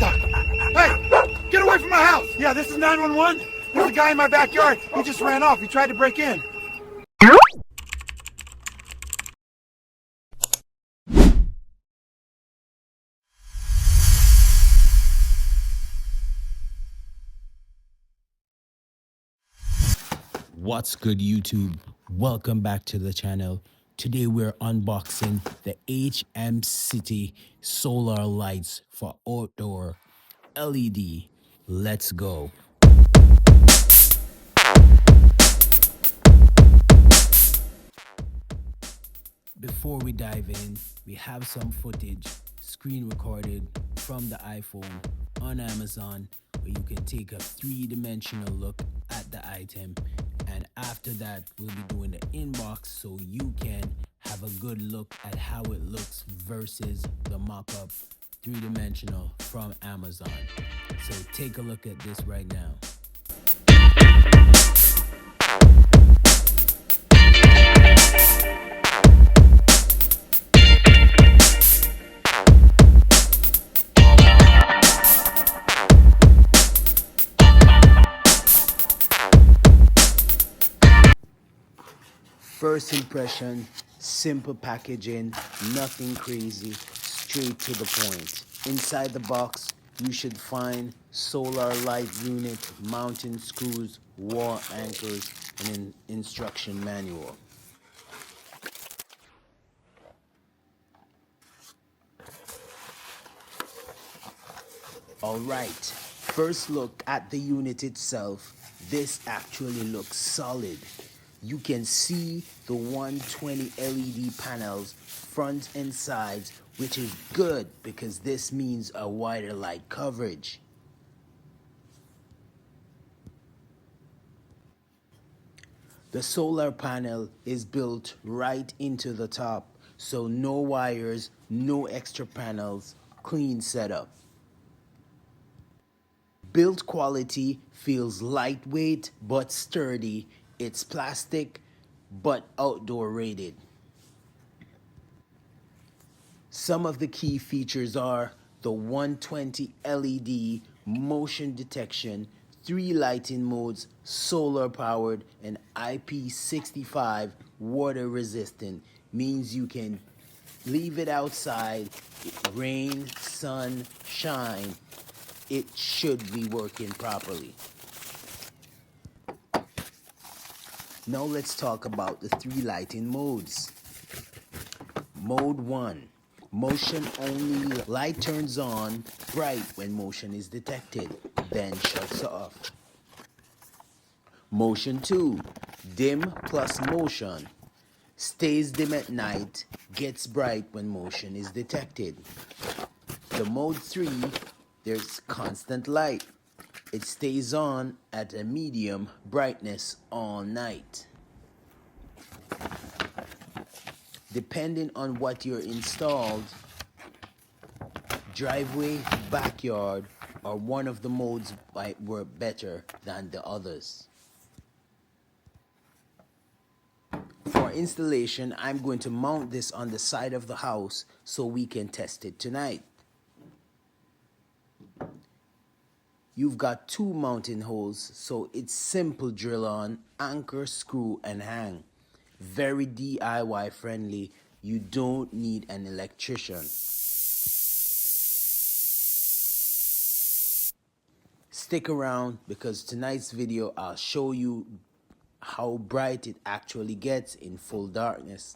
the? Hey, get away from my house! Yeah, this is 911. There's a guy in my backyard. He just ran off. He tried to break in. What's good, YouTube? Welcome back to the channel. Today we're unboxing the HMCITY Solar Lights for Outdoor LED. Let's go. Before we dive in, we have some footage screen recorded from the iPhone on Amazon where you can take a three-dimensional look at the item, and after that we'll be doing the inbox so you can have a good look at how it looks versus the mock-up three-dimensional from Amazon. So take a look at this right now. First impression, simple packaging, nothing crazy, straight to the point. Inside the box, you should find solar light unit, mounting screws, wall anchors, and an instruction manual. Alright, first look at the unit itself. This actually looks solid. You can see the 120 LED panels, front and sides, which is good because this means a wider light coverage. The solar panel is built right into the top, so no wires, no extra panels, clean setup. Build quality feels lightweight but sturdy. It's plastic but outdoor rated. Some of the key features are the 120 LED motion detection, 3 lighting modes, solar powered, and IP65 water resistant, means you can leave it outside, rain, sun, shine, it should be working properly. Now let's talk about the 3 lighting modes. Mode 1, motion only. Light turns on bright when motion is detected, then shuts off. Motion 2, dim plus motion. Stays dim at night, gets bright when motion is detected. The mode 3, there's constant light. It stays on at a medium brightness all night. Depending on what you're installed, driveway, backyard, or one of the modes might work better than the others. For installation, I'm going to mount this on the side of the house so we can test it tonight. You've got 2 mounting holes, so it's simple drill on, anchor, screw, and hang. Very DIY friendly. You don't need an electrician. Stick around because tonight's video I'll show you how bright it actually gets in full darkness.